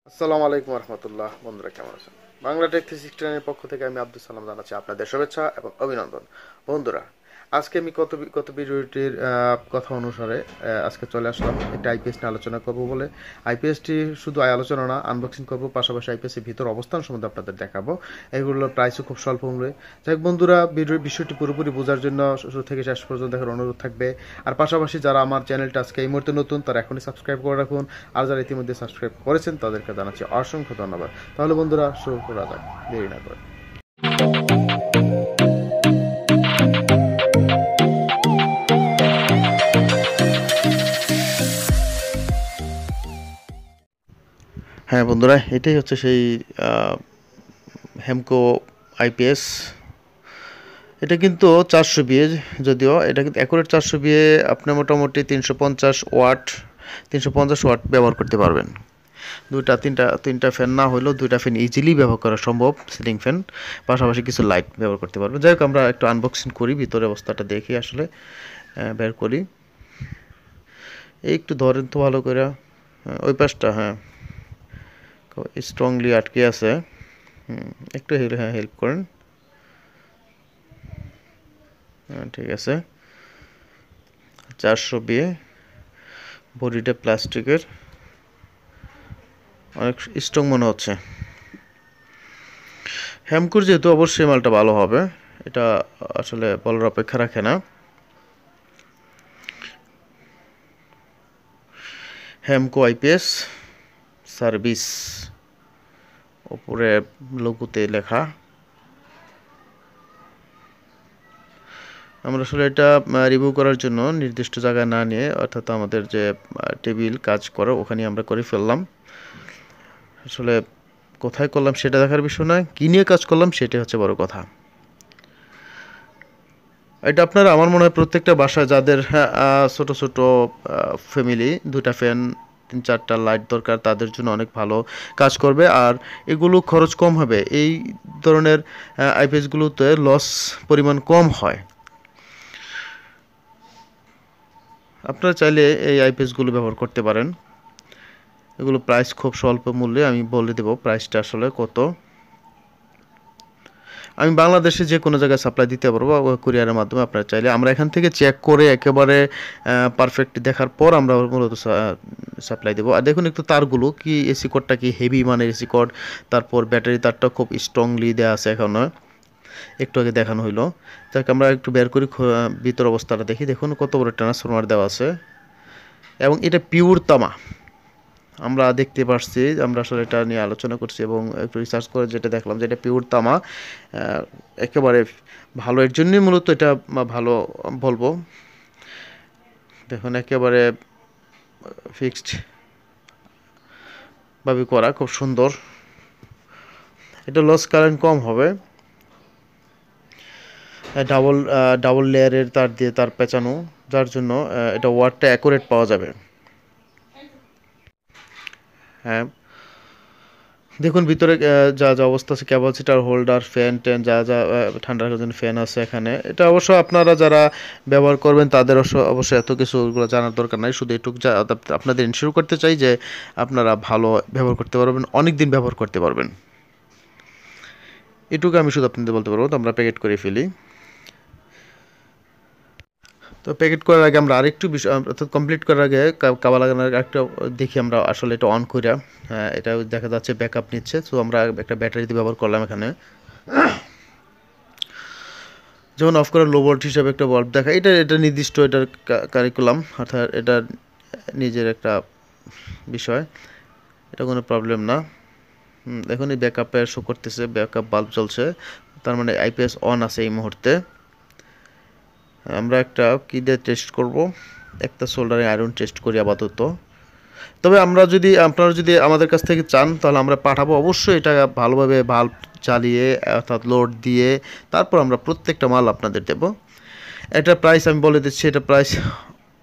আসসালামু আলাইকুম রহমতুল্লাহ। বন্ধুরা কেমন আছেন? বাংলা টেক 369 এর পক্ষ থেকে আমি আব্দুল সালাম জানাচ্ছি আপনাদের শুভেচ্ছা এবং অভিনন্দন। বন্ধুরা, আজকে আমি গত ভিডিওটির কথা অনুসারে আজকে চলে আসলাম একটা আইপিএস নিয়ে আলোচনা করব বলে। আইপিএসটি শুধু আলোচনা না, আনবক্সিং করব, পাশাপাশি আইপিএসের ভিতর অবস্থান সম্বন্ধে আপনাদের দেখাবো। এগুলোর প্রাইসও খুব স্বল্প মূল্যে। যাই হোক বন্ধুরা, বিষয়টি পুরোপুরি বোঝার জন্য শুরু থেকে শেষ পর্যন্ত দেখার অনুরোধ থাকবে। আর পাশাপাশি যারা আমার চ্যানেলটা আজকে এই মুহূর্তে নতুন, তারা এখনই সাবস্ক্রাইব করে রাখুন। আর যারা ইতিমধ্যে সাবস্ক্রাইব করেছেন তাদেরকে জানাচ্ছি অসংখ্য ধন্যবাদ। তাহলে বন্ধুরা শুরু করা যাক, দেরি না করে। হ্যাঁ বন্ধুরা, এটাই হচ্ছে সেই হেমকো আইপিএস। এটা কিন্তু 400 বিএ, যদিও এটা কিন্তু অ্যাকুরেট 400 বিএ। আপনি মোটামুটি 350 ওয়াট ব্যবহার করতে পারবেন। তিনটা ফ্যান না হলেও দুইটা ফ্যান ইজিলি ব্যবহার করা সম্ভব, সিলিং ফ্যান। পাশাপাশি কিছু লাইট ব্যবহার করতে পারবেন। যাই হোক, আমরা একটু আনবক্সিং করি, ভিতরে অবস্থাটা দেখি, আসলে বের করি। এই একটু ধরেন তো ভালো করে, ওই পাশটা হ্যাঁ স্ট্রংলি আটকে আছে। একটু হেল্প করেন। ঠিক আছে, 400 বিএ, বডিটা প্লাস্টিকের, অনেক স্ট্রং মনে হচ্ছে। হেমকোর যেহেতু অবশ্যই মালটা ভালো হবে, এটা আসলে বলার অপেক্ষা রাখে না। হেমকো আইপিএস সার্ভিস, উপরে লোগোতে লেখা। আমরা আসলে এটা রিভিউ করার জন্য নির্দিষ্ট জায়গায় না নিয়ে, অর্থাৎ আমাদের যে টেবিল কাজ করে ওখানে আমরা করে ফেললাম। আসলে কোথায় করলাম সেটা দেখার বিষয় নয়, কী নিয়ে কাজ করলাম সেটাই হচ্ছে বড় কথা। এটা আপনারা, আমার মনে হয় প্রত্যেকটা বাসায় যাদের ছোট ছোট ফ্যামিলি, দুটা ফ্যান, 3-4টা লাইট দরকার, তাদের জন্য অনেক ভালো কাজ করবে। আর এগুলো খরচ কম হবে। এই ধরনের আইপিএসগুলোতে লস পরিমাণ কম হয়। আপনারা চাইলে এই আইপিএসগুলো ব্যবহার করতে পারেন। এগুলো প্রাইস খুব স্বল্প মূল্যে, আমি বলে দেব প্রাইসটা আসলে কত। আমি বাংলাদেশে যে কোনো জায়গায় সাপ্লাই দিতে পারবো কুরিয়ারের মাধ্যমে। আপনারা চাইলে, আমরা এখান থেকে চেক করে একেবারে পারফেক্ট দেখার পর আমরা মূলত সাপ্লাই দেবো। আর দেখুন একটু তারগুলো কি, এসি কোডটা কি হেভি মানের এসি কোড। তারপর ব্যাটারি তারটা খুব স্ট্রংলি দেওয়া আছে, এখনো একটু আগে দেখানো হইলো। যাকে আমরা একটু বের করি, ভিতর অবস্থাটা দেখি। দেখুন কত বড় ট্রান্সফরমার দেওয়া আছে, এবং এটা পিওর তামা। আমরা দেখতে পাচ্ছি, আমরা আসলে এটা নিয়ে আলোচনা করছি এবং একটু রিসার্চ করে যেটা দেখলাম যে এটা পিওর তামা, একেবারে ভালো। এর জন্যই মূলত এটা ভালো বলবো। দেখুন একেবারে ফিক্সড ভাবে করা, খুব সুন্দর। এটা লস কারেন্ট কম হবে। ডাবল লেয়ারের তার দিয়ে তার পেঁচানো, যার জন্য এটা ওয়াটটা অ্যাকুরেট পাওয়া যাবে। হ্যাঁ দেখুন ভিতরে যা যা অবস্থা আছে, ক্যাপাসিটার, হোল্ডার, ফ্যান ট্যান, যা যা ঠান্ডা রাখার জন্য ফ্যান আছে এখানে। এটা অবশ্য আপনারা যারা ব্যবহার করবেন তাদের অবশ্যই এত কিছু জানার দরকার নাই। শুধু এটুকু আপনাদের ইনশিওর করতে চাই যে আপনারা ভালো ব্যবহার করতে পারবেন, অনেক দিন ব্যবহার করতে পারবেন। এটুকু আমি শুধু আপনাদের বলতে পারবো। তো আমরা প্যাকেট করে ফেলি। তো প্যাকেট করার আগে আমরা আরেকটু বিষয়, অর্থাৎ কমপ্লিট করার আগে কাবা লাগানোর একটা দেখি আমরা আসলে এটা অন কইরা। হ্যাঁ, এটা দেখা যাচ্ছে ব্যাকআপ নিচ্ছে। তো আমরা একটা ব্যাটারি দিয়ে ব্যবহার করলাম এখানে। যেমন অফ করার লো ভোল্ট হিসাবে একটা বাল্ব দেখা, এটা নির্দিষ্ট এটার কারিকুলাম, অর্থাৎ এটার নিজের একটা বিষয়, এটা কোনো প্রবলেম না। এখন এই ব্যাকআপে শো করতেছে, ব্যাকআপ বাল্ব জ্বলছে, তার মানে আইপিএস অন আছে এই মুহূর্তে। আমরা একটা কি দিয়ে টেস্ট করব, একটা সোল্ডারিং আয়রন টেস্ট করি আপাতত। তবে আপনারা যদি আমাদের কাছ থেকে চান তাহলে আমরা পাঠাবো অবশ্যই। এটা ভালোভাবে ভাল্ব চালিয়ে, অর্থাৎ লোড দিয়ে, তারপর আমরা প্রত্যেকটা মাল আপনাদের দেব। এটা প্রাইস আমি বলে দিচ্ছি, এটা প্রাইস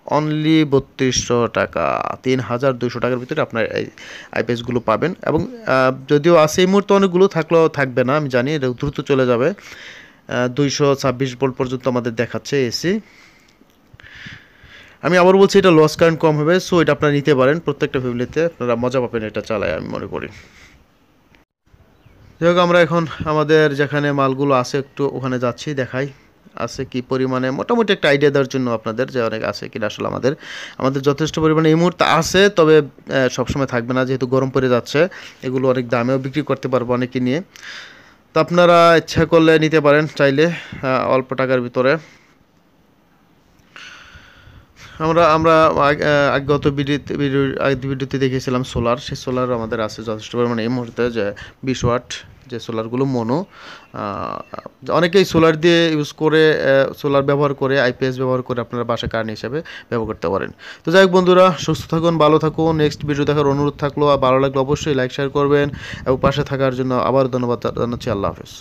অনলি 3200 টাকা। 3200 টাকার ভিতরে আপনার এই আইপিএসগুলো পাবেন। এবং যদিও আছে এই মুহূর্তে অনেকগুলো, থাকলেও থাকবে না, আমি জানি, এটা দ্রুত চলে যাবে। 226 ভোল্ট পর্যন্ত আমাদের দেখাচ্ছে এসি। আমি আবার বলছি এটা লস কারেন্ট কম হবে, সো এটা আপনারা নিতে পারেন। প্রত্যেকটা ফ্যামিলিতে আপনারা মজা পাবেন এটা চালায়, আমি মনে করি। যাই হোক, আমরা এখন আমাদের যেখানে মালগুলো আছে একটু ওখানে যাচ্ছি, দেখাই আছে কি পরিমাণে, মোটামুটি একটা আইডিয়া দেওয়ার জন্য আপনাদের যে অনেক আছে কিনা। আসলে আমাদের যথেষ্ট পরিমাণে এই মুহূর্তে আছে, তবে সবসময় থাকবে না, যেহেতু গরম পড়ে যাচ্ছে। এগুলো অনেক দামেও বিক্রি করতে পারবো অনেকে নিয়ে। তো আপনারা ইচ্ছা করলে নিতে পারেন চাইলে, অল্প টাকার ভিতরে। আমরা আমরা গত ভিডিওতে দেখিয়েছিলাম সোলার, সেই সোলার আমাদের আছে যথেষ্ট পরিমাণে এই মুহূর্তে, যে 20 ওয়াট যে সোলারগুলো মনো। অনেকেই সোলার দিয়ে ইউজ করে, সোলার ব্যবহার করে, আইপিএস ব্যবহার করে আপনারা বাসায় কারেন্ট হিসাবে ব্যবহার করতে পারেন। তো যাই হোক বন্ধুরা, সুস্থ থাকুন, ভালো থাকুন। নেক্সট ভিডিও দেখার অনুরোধ থাকলো, আর ভালো লাগলে অবশ্যই লাইক শেয়ার করবেন, এবং পাশে থাকার জন্য আবার ধন্যবাদ জানাচ্ছি। আল্লাহ হাফেজ।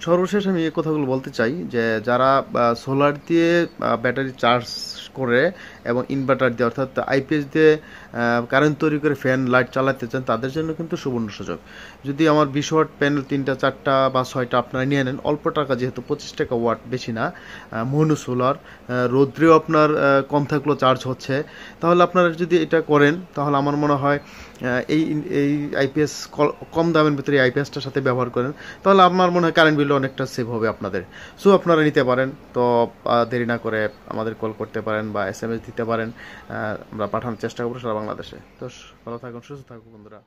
সর্বশেষ আমি এই কথাগুলো বলতে চাই যে যারা সোলার দিয়ে ব্যাটারি চার্জ করে এবং ইনভার্টার দিয়ে, অর্থাৎ আইপিএস দিয়ে কারেন্ট তৈরি করে ফ্যান লাইট চালাতে চান, তাদের জন্য কিন্তু সুবর্ণ সুযোগ। যদি আমার 20 ওয়াট প্যানেল 3টা 4টা বা 6টা আপনারা নিয়ে নেন, অল্প টাকা, যেহেতু 25 টাকা ওয়াট, বেশি না, মনো সোলার, রৌদ্রেও আপনার কম থাকলেও চার্জ হচ্ছে, তাহলে আপনারা যদি এটা করেন, তাহলে আমার মনে হয় এই এই আইপিএস কম দামের ভিতরে এই আইপিএসটার সাথে ব্যবহার করেন, তাহলে আমার মনে হয় কারেন্ট বিলও অনেকটা সেভ হবে আপনাদের। সো আপনারা নিতে পারেন। তো দেরি না করে আমাদের কল করতে পারেন বা এসএমএস দিতে পারেন, আমরা পাঠানোর চেষ্টা করবো সারা বাংলাদেশে। তো ভালো থাকুন, সুস্থ থাকুন বন্ধুরা।